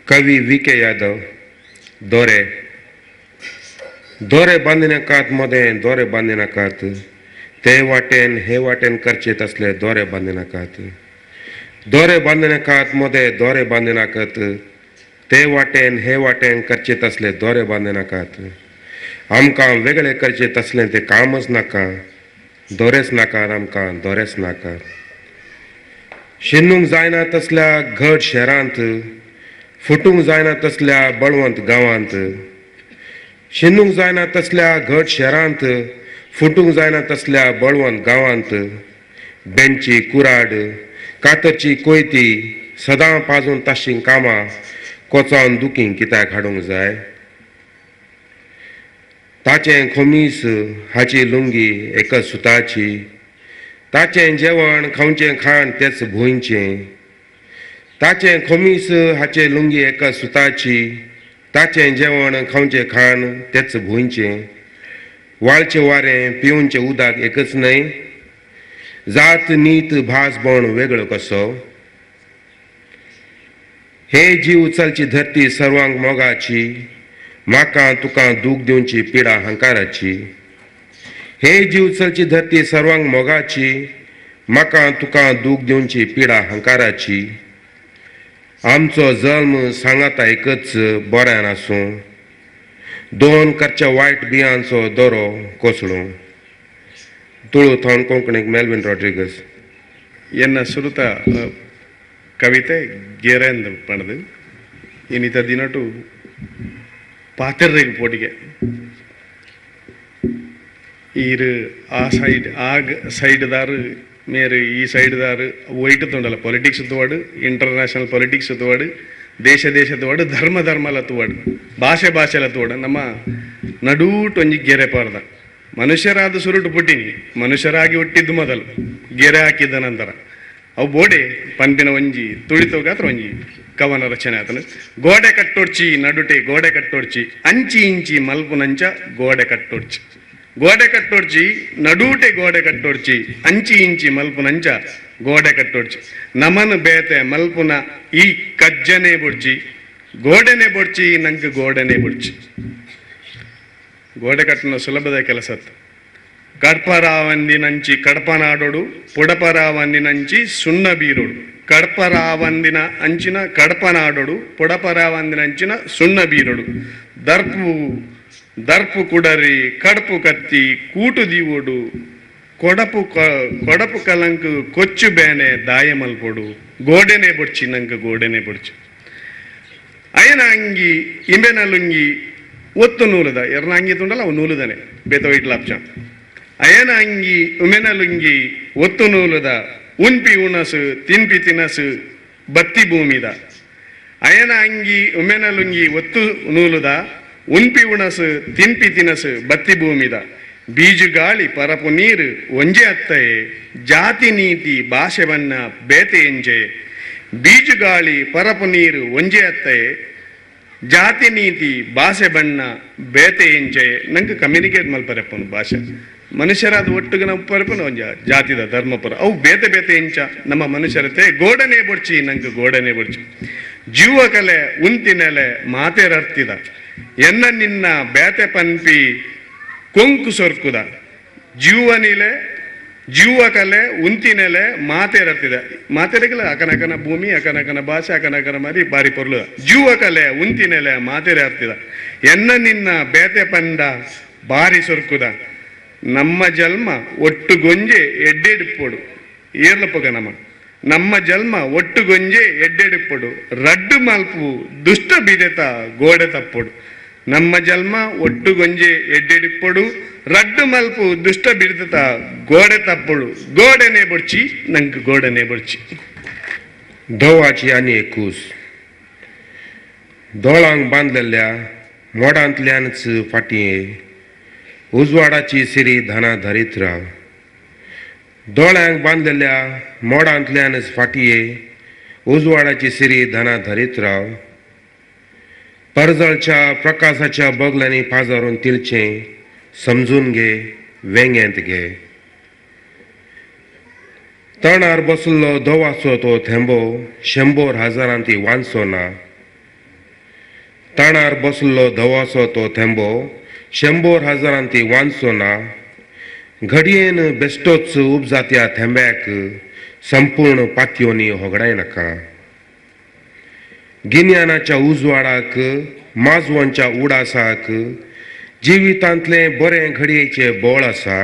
कवी वी.के. यादव दोरे दोरे बांधिनाकात मध्ये दोरे बांधिनाकात ते वाटेन हे वाटेन करचेत असले दोरे बांधिनाकात दोरे बांधिनाकात मध्ये दोरे बांधिनाकात ते वाटेन हे वाटेन करचेत असले दोरे बांधिनाकात आमकां वेगळे करचेत असले ते कामच नाका दोरेच नाका आमकां दोरेच नाका शिन्नूंक जायना तसल्या घट शहरांत फुटूंक जायना तसल्या बळवंत गांवांत शिन्नूंक जायना तसल्या घट शहरांत फुटूंक जायना तसल्या बळवंत गांवांत बेंची कुराड कातरची कोयती सदां पाजून ताशीं कामां कोचावन दुखींक कित्याक हाडूंक जाय ताचें खोमीस हाची लुंगी एकच सुताची ताचें जेवण खावचें खाण तेच भुंयचें ताचें खोमीस हाचे लुंगी एकच सुताची ताचें जेवण खावचें खाण तेच भुंयचें वाळचें वारें पिवचें उदक एकच न्हय जात नीत भास बोण वेगळो कसो हे जीव चलची धरती सर्वांक मोगाची म्हाका तुका दूख दिवची पिडा हंकाराची हे जीव चलची धरती सर्वांक मोगाची म्हाका तुका दूख दिवची पिडा हंकाराची आमचो जल्म सांगाता एकच बऱ्यान आसूं दोन करच्या वायट बियांचो दोरो कोसळूं तुळू थोन कोंकणीक मेल्विन रॉड्रिगस ಎನ್ನ ಸುರುತ ಕವಿತೆ ಗೆರೆಂದು ಪಡೆದು ಇನ್ನಿತ ದಿನಟು ಪಾತೆರ್ರಿಗೆ ಪೋಟಿಗೆ ಈರು ಆ ಸೈಡ್ದಾರು ಮೇರೆ ಈ ಸೈಡ್ದಾರು ವೈಟ್ ತೊಂಡಲ್ಲ ಪೊಲಿಟಿಕ್ಸ್ ತುವಾಡು ಇಂಟರ್ನ್ಯಾಷನಲ್ ಪೊಲಿಟಿಕ್ಸ್ ತುವಾಡು ದೇಶ ತುವಾಡು ಧರ್ಮಲ ತುವಾಡು ಭಾಷೆಲ ತುವಾಡು ನಮ್ಮ ನಡೂಟು ಒಂಜಿ ಗೆರೆ ಪಾರ್ದ ಮನುಷ್ಯರಾದ ಸುರುಟು ಪುಟ್ಟಿನಿ ಮನುಷ್ಯರಾಗಿ ಹುಟ್ಟಿದ್ದು ಮೊದಲು ಗೆರೆ ಹಾಕಿದ ನಂತರ ಅವು ಬೋಡೆ ಪಂಪಿನ ಒಂಜಿ ತುಳಿತೋಗಾತ್ರ ಒಂಜಿ ಕವನ ರಚನೆ ಆತನು ಗೋಡೆ ಕಟ್ಟೋಡ್ಚಿ ನಡುಟೆ ಗೋಡೆ ಕಟ್ಟೋಡ್ಚಿ ಅಂಚಿ ಇಂಚಿ ಮಲ್ಪುನಂಚ ಗೋಡೆ ಕಟ್ಟೋಡ್ಚಿ ನಡೂಟೆ ಗೋಡೆ ಕಟ್ಟೋಡ್ಚಿ ಅಂಚಿ ಇಂಚಿ ಮಲ್ಪುನಂಚ ಗೋಡೆ ಕಟ್ಟೋಡ್ಚಿ ನಮನ್ ಬೇತೆ ಮಲ್ಪುನ ಈ ಕಜ್ಜನೆ ಬೊಡ್ಚಿ ಗೋಡೆನೆ ಬೊಡ್ಚಿ ನಂಗೆ ಗೋಡೆನೆ ಬೊಡ್ಚಿ ಗೋಡೆ ಕಟ್ಟನ ಸುಲಭದ ಕೆಲಸ ಕಡ್ಪರಾವಂದಿನಂಚಿ ಕಡಪನಾಡೋಡು ಪುಡಪರಾವಂದಿನಂಚಿ ಸುಣ್ಣ ಬೀರೋಡು ಕಡ್ಪರಾವಂದಿನ ಅಂಚಿನ ಕಡಪನಾಡೋಡು ಪುಡಪರಾವಂದಿನ ಅಂಚಿನ ಸುಣ್ಣ ಬೀರೋಡು ದರ್ಪು ಕುಡರಿ ಕಡಪು ಕತ್ತಿ ಕೂಟು ದೀವೋಡು ಕೊಡಪು ಕಲಂಕ್ ಕೊಚ್ಚು ಬೇನೆ ದಾಯ ಮಲ್ಪೋಡು ಗೋಡೆನೆ ಬೊಡ್ಚಿ ನಂಗೆ ಗೋಡೆನೆ ಬೊಡ್ಚಿ ಅಯ್ಯನ ಅಂಗಿ ಇಂಬೆನ ಲುಂಗಿ ಒತ್ತು ನೂಲದ ಎರ್ನ ಅಂಗಿ ತುಂಡಲ್ಲ ಅವು ನೂಲುದಾನೆ ಬೇತ ವೈಟ್ಲಾಪ್ಚ ಅಯ್ಯನ ಅಂಗಿ ಉಮೆನ ಲುಂಗಿ ಒತ್ತು ನೂಲದ ಉನ್ಪಿ ಉಣಸು ತಿನ್ಪಿ ತಿನಸು ಬತ್ತಿ ಭೂಮಿದ ಅಯ್ಯನ ಅಂಗಿ ಉಮೆನ ಲುಂಗಿ ಒತ್ತು ನೂಲುದ ಉನ್ಪಿ ಉಣಸು ತಿನ್ಪಿ ತಿನಸು ಬತ್ತಿ ಭೂಮಿದ ಬೀಜು ಗಾಳಿ ಪರಪು ನೀರು ಒಂಜೆ ಅತ್ತಯೆ ಜಾತಿ ನೀತಿ ಭಾಷೆ ಬಣ್ಣ ಬೇತೆ ಎಂಜೆ ಬೀಜು ಗಾಳಿ ಪರಪು ನೀರು ಒಂಜೆ ಅತ್ತಯೆ ಜಾತಿ ನೀತಿ ಭಾಷೆ ಬಣ್ಣ ಬೇತೆ ಎಂಜೆ ನಂಗೆ ಕಮ್ಯುನಿಕೇಟ್ ಮಲ್ಪರಪ್ಪನು ಭಾಷೆ ಮನುಷ್ಯರಾದ ಒಟ್ಟಿಗೆ ನಾವು ಪರಪನ ಒಂಜ ಜಾತಿದ ಧರ್ಮಪುರ ಅವು ಬೇತೆ ಎಂಚ ನಮ್ಮ ಮನುಷ್ಯರತೆ ಗೋಡನೆ ಬೊಡ್ಚಿ ನಂಗೆ ಗೋಡನೆ ಬೊಡ್ಚಿ ಜೀವ ಕಲೆ ಉಂತಿನೆಲೆ ಮಾತೆರರ್ತಿದ ಎನ್ನ ನಿನ್ನ ಬೇತೆ ಪನ್ಪಿ ಕೊಂಕು ಸೊರ್ಕುದ ಜೀವನಿಲೆ ಜೀವ ಕಲೆ ಉಂತಿನೆಲೆ ಮಾತೆರರ್ತಿದ ಮಾತೆರೆಗಲ ಅಕನಕನ ಭೂಮಿ ಅಕನಕನ ಭಾಷೆ ಅಕನಕನ ಮರಿ ಬಾರಿ ಪೊರ್ಲುದ ಜೀವ ಕಲೆ ಉಂತಿನೆಲೆ ಮಾತೆರರ್ತಿದ ಎನ್ನ ನಿನ್ನ ಬೇತೆ ಪಂಡ ಬಾರಿ ಸೊರ್ಕುದ ನಮ್ಮ ಜನ್ಮ ಒಟ್ಟುಗೊಂಜೆ ಎಡ್ಡೆಡಿಪ್ಪೊಡು ಏರ್ಲಪ್ಪಗ ನಮ್ಮ ಜನ್ಮ ಒಟ್ಟುಗೊಂಜೆ ಎಡ್ಡೆಡಿಪ್ಪೊಡು ರಡ್ಡು ಮಲ್ಪು ದುಷ್ಟ ಬಿದೆತ ಗೋಡೆ ತಪ್ಪೊಡು ನಮ್ಮ ಜನ್ಮ ಒಟ್ಟುಗೊಂಜೆ ಎಡ್ಡೆಡಿಪ್ಪೊಡು ರಡ್ಡು ಮಲ್ಪು ದುಷ್ಟ ಬಿಡತ ಗೋಡೆ ತಪ್ಪೊಡು ಗೋಡೆನೆ ಬೊಡ್ಚಿ ನಂಗೆ ಗೋಡೆನೆ ಬೊಡ್ಚಿ दोवाची आनी एकूस दोळांक बांदलेल्या मोडांतल्यानच फाटये उजवाडाची सिरी धना धरीत राव दोळ्यांक बांदलेल्या मोडांतल्यानच फाटये उजवाडाची सिरी धना धरीत राव परजळच्या प्रकाशाच्या बगल्यांनी पाजारून तिळचें समजून घे वेंगेंत घे तणार बसलो दोवाचो तो थेंबो 100,000 वांचो ना ताणार बसलो धवासो तो थेंबो 100,000 वांचो ना घडयेन बेश्टोच उपजात्या थेंब्याक संपूर्ण पातयोनी होगडाय नाका गिन्यानाच्या उजवाडाक माजवांच्या उडासाक जिवितांतले बरें घडयेचे बोळ आसा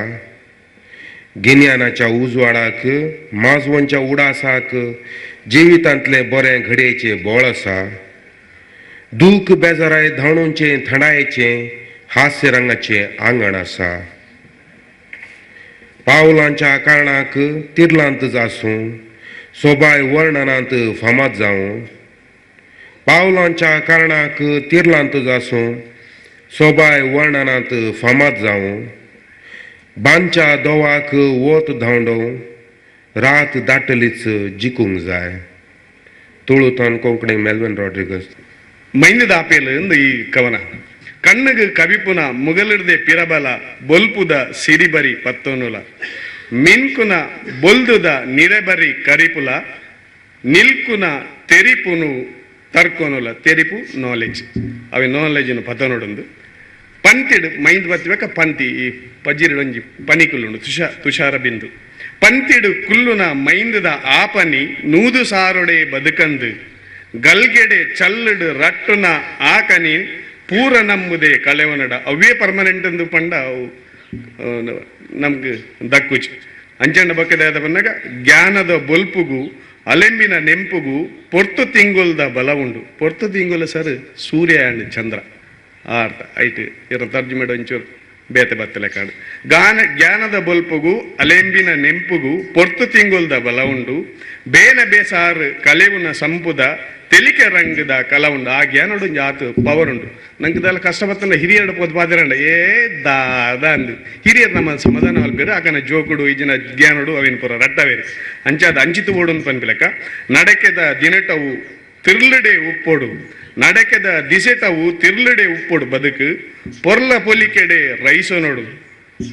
गिन्यानाच्या उजवाडाक माजवांच्या उडासाक जिवितांतले बरें घडयेचे बोळ आसा दूख बेजाराय धांवणोचे थंडायेचे हास्य रंगाचे आंगण आसा पावलांच्या कारणाक तिर्लांत जासूं सोबाय वर्णनांत फामाद जावं पावलांच्या कारणाक तिर्लांत जासूं सोबाय वर्णनांत फामाद जावं बांच्या दोवाक वोत धांवडों रात दाटलीच जिकूंक जाय तुळुतान कोंकणी मेल्विन रॉड्रिगस மைந்து தாப்பேலு இந்த கவன கண்ணுக்கு கவிப்புன முகலிருதே பிரபல ಬೊಲ್ಪುದ ಸಿರಿಬರಿ ಪತ್ತೋನುಲ ಮಿನ್ಕುನ ಬೊಲ್ದುದ ನಿರೆಬರಿ ಕರಿಪುಲ ನಿಲ್ಕುನ ತೆರಿಪುನು ತರ್ಕೋನುಲ ತೆರಿಪು ನಾಲೆಜ್ ಅವೆ ನಾಲೆಜ್ನು ಪತ್ತೋನುಡುಂದು ಪಂತಿಡು ಮೈಂದು ಬತ್ತಬೇಕ ಪಂತಿ ಈ ಪಜಿರಿಡೊಂಜಿ ಪನಿಕುಲುಂಡು ತುಷಾರ ಬಿಂದು ಪಂತಿಡು ಕುಲ್ಲುನ ಮೈಂದುದ ಆಪನಿ ನೂದು ಸಾರೊಡೆ ಬದುಕಂದು ಗಲ್ಗೆಡೆ ಚಲ್ಲುಡು ರಟ್ಟುನ ಆಕನೀನ್ ಪೂರ ನಮ್ಮುದೇ ಕಳೆವನಡ ಅವೇ ಪರ್ಮನೆಂಟ್ ಎಂದು ಪಂಡ ಅವು ನಮ್ಗೆ ದಕ್ಕುಚು ಅಂಚಂಡ ಬಕ್ಕದಾದ ಬಂದಾಗ ಜ್ಞಾನದ ಬೊಲ್ಪುಗು ಅಲೆಂಬಿನ ನೆಂಪುಗು ಪೊರ್ತು ತಿಂಗುಲ್ದ ಬಲ ಉಂಡು ಪೊರ್ತು ತಿಂಗುಲ ಸರ್ ಸೂರ್ಯ ಅಂಡ್ ಚಂದ್ರ ಆ ಅರ್ಥ ಐಟ್ ಇರ ತರ್ಜುಮೆಡ ಒಂಚೂರು ಬೇತೆ ಬತ್ತಲೆ ಕಾಡು ಜ್ಞಾನದ ಬೊಲ್ಪುಗು ಅಲೆಂಬಿನ ನೆಂಪುಗು ಪೊರ್ತು ತಿಂಗುಲ್ದ ಬಲ ಉಂಡು ಬೇನ ಬೇಸಾರು ಕಲೆವುನ ಸಂಪುದ ತೆಲಿಕೆ ರಂಗದ ಕಲ ಉಂಡು ಆ ಜ್ಞಾನೋಡು ಜಾತು ಪವರ್ ಉಂಡು ನಂಗೆ ಇದೆಲ್ಲ ಕಷ್ಟಪತ್ತ ಹಿರಿಯರು ಪೋದ್ ಬಾದಿರಂಡ ದಾದ ಅಂದು ಹಿರಿಯರು ನಮ್ಮ ಸಮಾಧಾನ ಅಲ್ಬೇರು ಆಕನ ಜೋಕುಡು ಈಜಿನ ಜ್ಞಾನೋಡು ಅವಿನ ಪುರ ರಟ್ಟವೇರಿ ಅಂಚಾದ ಅಂಚಿತು ಓಡುನ್ ಪನ್ಪಿಲಕ ನಡಕೆದ ದಿನಟವು ತಿರ್ಲಡೆ ಉಪ್ಪೋಡು ನಡಕೆದ ದಿಸೆಟವು ತಿರ್ಲಡೆ ಉಪ್ಪೋಡು ಬದುಕು ಪೊರ್ಲ ಪೊಲಿಕೆಡೆ ರೈಸೋನೋಡು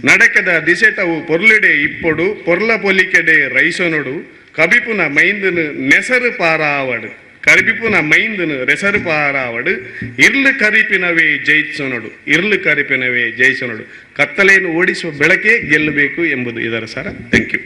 ನಡಕೆದ ದಿಸೆಟವು ಪೊರ್ಲಿಡೆ ಇಪ್ಪೊಡು ಪೊರ್ಲ ಪೊಲಿಕೆಡೆ ರೈಸೋನೋಡು ಕಬಿಪುನ ಮೈಂದನು ನೆಸರು ಪಾರಾವಡು ಕರಿಪಿಪುನ ಮೈಂದನು ರೆಸರು ಪಾರಾವಡು ಇರ್ಲು ಕರಿಪಿನವೇ ಜಯಿಸೋನಡು ಇರ್ಲು ಕರಿಪಿನವೇ ಜಯಿಸೋನಡು ಕತ್ತಲೆಯನ್ನು ಓಡಿಸುವ ಬೆಳಕೆ ಗೆಲ್ಲಬೇಕು ಎಂಬುದು ಇದರ ಸಾರ ಥ್ಯಾಂಕ್ ಯು